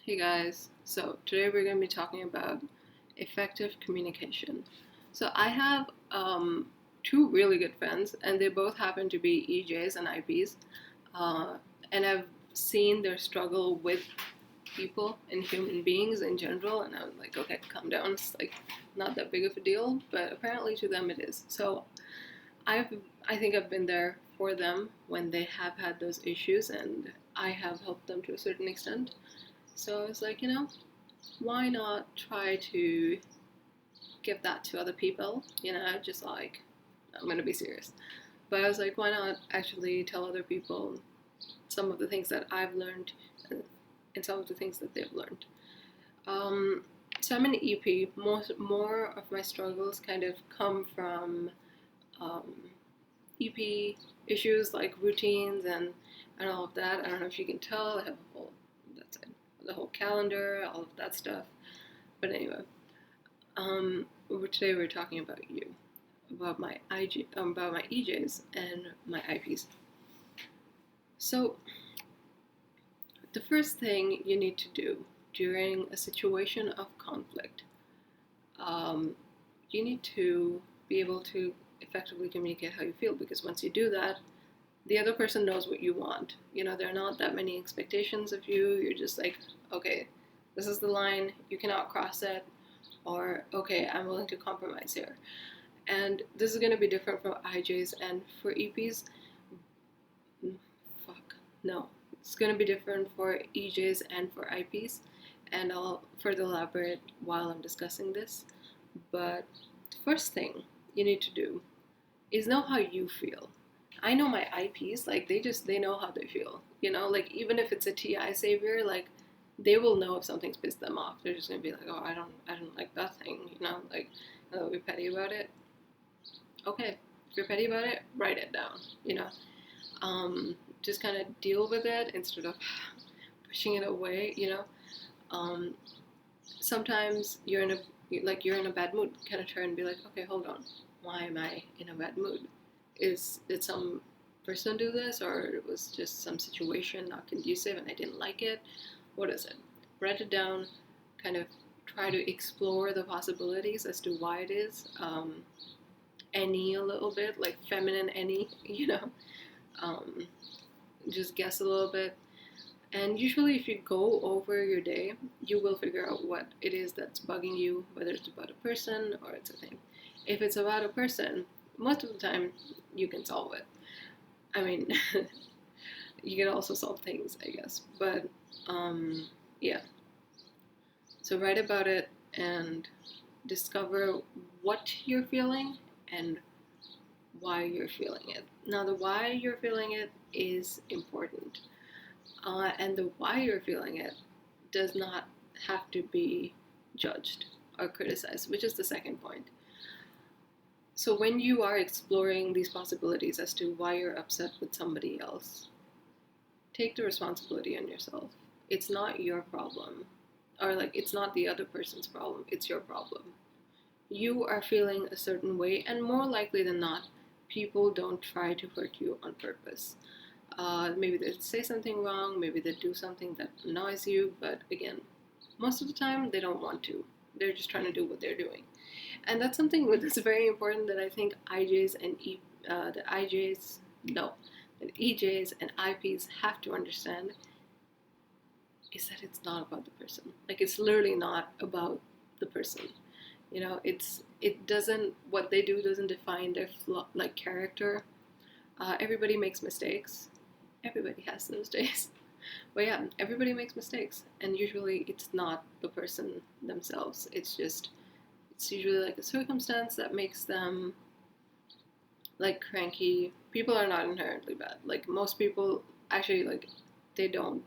Hey guys, so today we're going to be talking about effective communication. So I have two really good friends, and they both happen to be EJs and IPs, uh, and I've seen their struggle with people and human beings in general, and I'm like, okay, calm down. It's like not that big of a deal, but apparently to them it is. So I've I think I've been there for them when they have had those issues, and I have helped them to a certain extent. So I was like, why not try to give that to other people? Just like, I'm going to be serious. But I was like, why not actually tell other people some of the things that I've learned and some of the things that they've learned? Um, so I'm an EP. More of my struggles kind of come from um, EP issues like routines and all of that. I don't know if you can tell. I have a whole that's it, the whole calendar, all of that stuff. But anyway, today we're talking about you, about my about my EJs and my IPs. So the first thing you need to do during a situation of conflict, um, you need to be able to effectively communicate how you feel, because once you do that, the other person knows what you want. There are not that many expectations of you. You're just like, okay, this is the line, you cannot cross it, or okay, I'm willing to compromise here. And this is going to be different for IJs and for EPs. Fuck, no. It's going to be different for EJs and for IPs, and I'll further elaborate while I'm discussing this. But the first thing you need to do is know how you feel. I know my IPs, like they know how they feel. Like even if it's a TI savior, like they will know if something's pissed them off. They're just gonna be like, oh, I don't like that thing, like, and they'll be petty about it. Okay, if you're petty about it, write it down. Just kind of deal with it instead of pushing it away. Um, Sometimes you're in a bad mood. Kind of try and be like, okay, hold on, why am I in a bad mood? Did some person do this, or it was just some situation not conducive and I didn't like it? What is it? Write it down, kind of try to explore the possibilities as to why it is. Any a little bit, like feminine any, um, just guess a little bit. And usually, if you go over your day, you will figure out what it is that's bugging you, whether it's about a person or it's a thing. If it's about a person, most of the time you can solve it. I mean, you can also solve things, I guess. But yeah. So write about it and discover what you're feeling and why you're feeling it. Now, the why you're feeling it is important. And the why you're feeling it does not have to be judged or criticized, which is the second point. So when you are exploring these possibilities as to why you're upset with somebody else, take the responsibility on yourself. It's not your problem, or like it's not the other person's problem, it's your problem. You are feeling a certain way, and more likely than not, people don't try to hurt you on purpose. Maybe they say something wrong, maybe they do something that annoys you, but again, most of the time they don't want to. They're just trying to do what they're doing. And that's something that's very important that I think IJs and the IJs, no, that EJs and IPs have to understand is that it's not about the person. Like, it's literally not about the person. It doesn't, what they do doesn't define their character. Everybody makes mistakes. Everybody has those days. But yeah, everybody makes mistakes, and usually it's not the person themselves. It's usually like a circumstance that makes them like cranky. People are not inherently bad. Like most people actually, like, they don't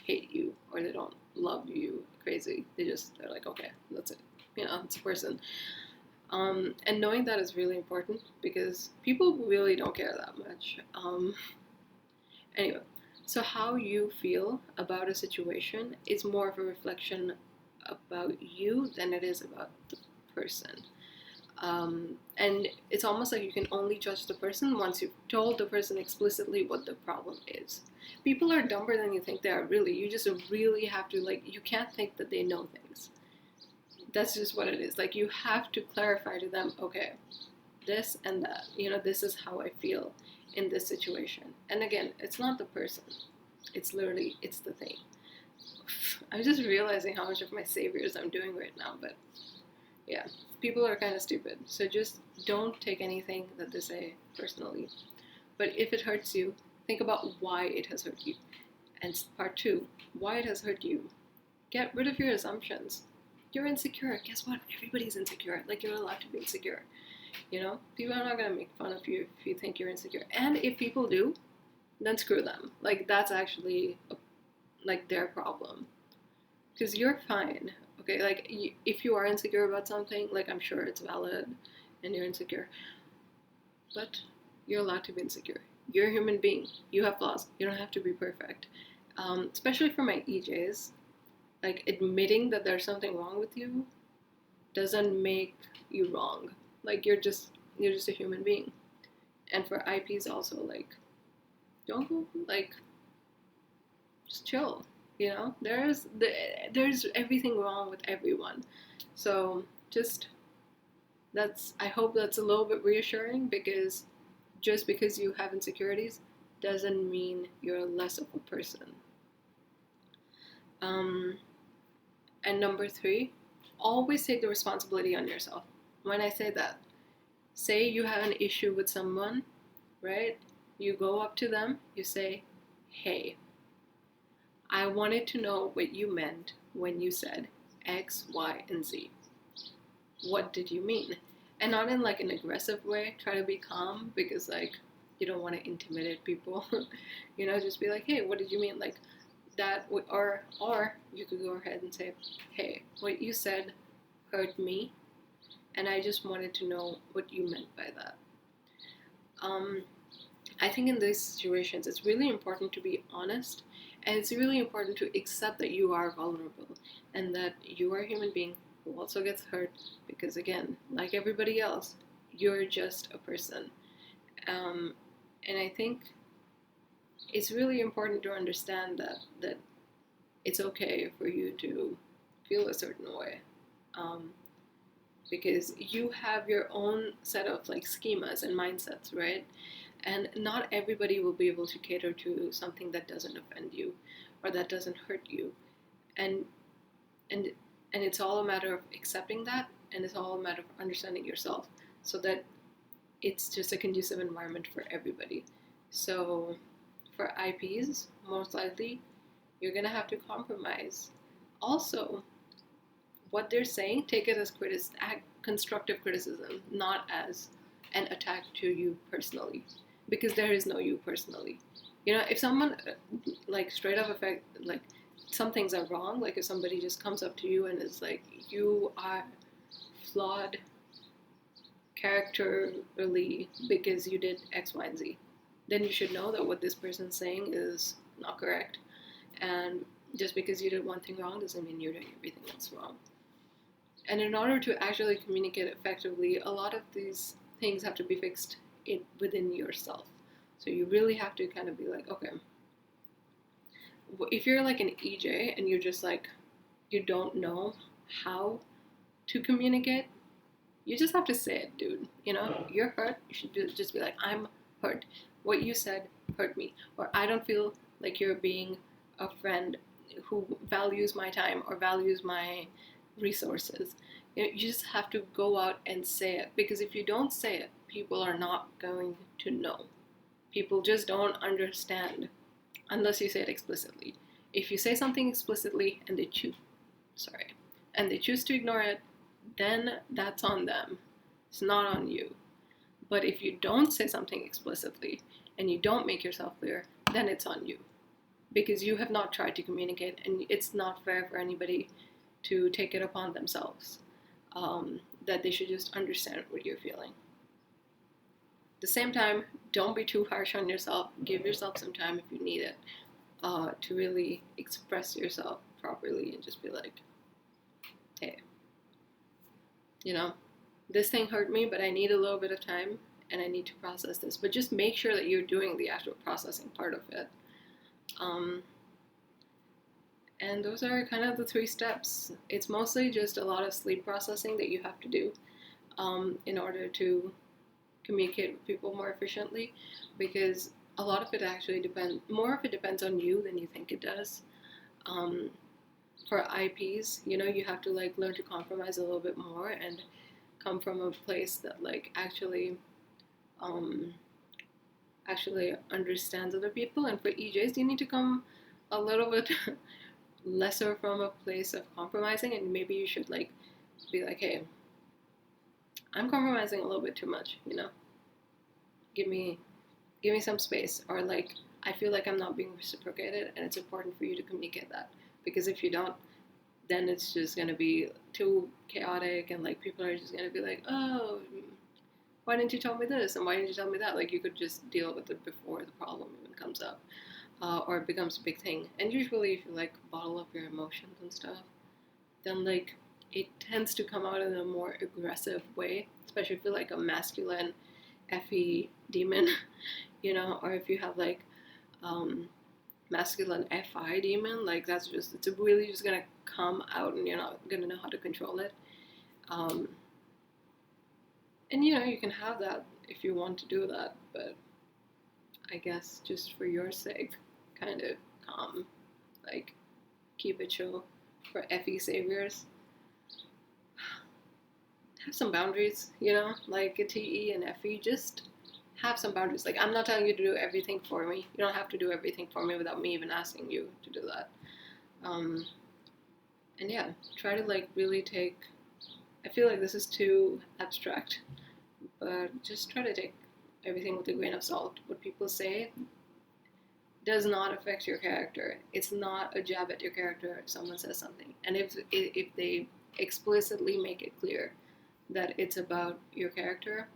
hate you or they don't love you crazy. They're like, okay, that's it. It's a person. And knowing that is really important because people really don't care that much. Anyway, so how you feel about a situation is more of a reflection about you than it is about the person. And it's almost like you can only judge the person once you've told the person explicitly what the problem is. People are dumber than you think they are, really. You just really have to, like, you can't think that they know things. That's just what it is. Like, you have to clarify to them, okay, this and that, this is how I feel in this situation. And again, it's not the person, it's literally, it's the thing. I'm just realizing how much of my saviors I'm doing right now, but yeah, people are kind of stupid. So just don't take anything that they say personally. But if it hurts you, think about why it has hurt you. And part 2, why it has hurt you. Get rid of your assumptions. You're insecure. Guess what? Everybody's insecure. Like, you're allowed to be insecure. People are not going to make fun of you if you think you're insecure. And if people do, then screw them. Like, that's actually like their problem. Because you're fine. Okay, like, if you are insecure about something, like, I'm sure it's valid and you're insecure. But you're allowed to be insecure. You're a human being. You have flaws. You don't have to be perfect. Especially for my EJs, like, admitting that there's something wrong with you doesn't make you wrong. Like, you're just a human being. And for IPs also, like, don't go, like, just chill. There's everything wrong with everyone. So I hope that's a little bit reassuring, because just because you have insecurities doesn't mean you're less of a person. And number 3, always take the responsibility on yourself. When I say that, say you have an issue with someone, right? You go up to them, you say, hey, I wanted to know what you meant when you said X, Y, and Z. What did you mean? And not in, like, an aggressive way. Try to be calm, because, like, you don't want to intimidate people. Just be like, hey, what did you mean? Like, that, or you could go ahead and say, hey, what you said hurt me, and I just wanted to know what you meant by that. I think in these situations, it's really important to be honest, and it's really important to accept that you are vulnerable, and that you are a human being who also gets hurt, because, again, like everybody else, you're just a person. And I think it's really important to understand that it's okay for you to feel a certain way, because you have your own set of, like, schemas and mindsets, right? And not everybody will be able to cater to something that doesn't offend you or that doesn't hurt you. And it's all a matter of accepting that, and it's all a matter of understanding yourself, so that it's just a conducive environment for everybody. So for IPs, most likely, you're going to have to compromise. Also, what they're saying, take it as constructive criticism, not as an attack to you personally, because there is no you personally. If someone, like, straight up like, some things are wrong, like, if somebody just comes up to you and is like, you are flawed characterly because you did X, Y, and Z, then you should know that what this person's saying is not correct. And just because you did one thing wrong doesn't mean you're doing everything else wrong. And in order to actually communicate effectively, a lot of these things have to be fixed within yourself. So you really have to kind of be like, okay, if you're like an EJ and you're just like, you don't know how to communicate, you just have to say it, dude. You're hurt. You should just be like, I'm hurt. What you said hurt me. Or I don't feel like you're being a friend who values my time or values my resources. You just have to go out and say it, because if you don't say it, people are not going to know. People just don't understand unless you say it explicitly. If you say something explicitly and they choose to ignore it, then that's on them. It's not on you. But if you don't say something explicitly and you don't make yourself clear, then it's on you, because you have not tried to communicate, and it's not fair for anybody to take it upon themselves, that they should just understand what you're feeling. At the same time, don't be too harsh on yourself. Give yourself some time if you need it, to really express yourself properly, and just be like, hey, this thing hurt me, but I need a little bit of time and I need to process this. But just make sure that you're doing the actual processing part of it. And those are kind of the 3 steps. It's mostly just a lot of sleep processing that you have to do in order to communicate with people more efficiently, because a lot of it actually more of it depends on you than you think it does. For IPs, you have to like learn to compromise a little bit more and come from a place that like actually understands other people. And for EJs, you need to come a little bit lesser from a place of compromising, and maybe you should like be like, hey, I'm compromising a little bit too much, give me some space, or like I feel like I'm not being reciprocated, and it's important for you to communicate that, because if you don't, then it's just going to be too chaotic, and like people are just going to be like, oh, why didn't you tell me this, and why didn't you tell me that? Like you could just deal with it before the problem even comes up, or it becomes a big thing. And usually if you like bottle up your emotions and stuff, then like it tends to come out in a more aggressive way, especially if you're like a masculine FE demon, or if you have like masculine FI demon, like it's really just gonna come out and you're not gonna know how to control it. And you can have that if you want to do that, but I guess just for your sake, kind of calm, like keep it chill. For FE saviors, have some boundaries, like a TE and FE, just have some boundaries. Like I'm not telling you to do everything for me. You don't have to do everything for me without me even asking you to do that. And yeah, try to like really I feel like this is too abstract, but just try to take everything with a grain of salt. What people say does not affect your character. It's not a jab at your character if someone says something. And if they explicitly make it clear that it's about your character,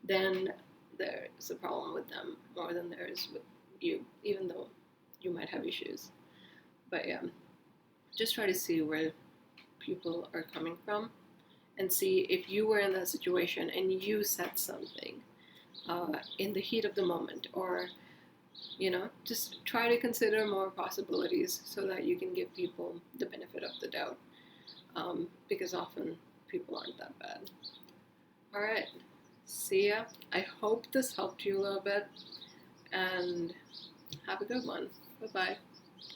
then there's a problem with them more than there is with you, even though you might have issues. But yeah, just try to see where people are coming from, and see if you were in that situation and you said something in the heat of the moment, or just try to consider more possibilities so that you can give people the benefit of the doubt, because often people aren't that bad. All right, see ya. I hope this helped you a little bit, and have a good one. Bye-bye.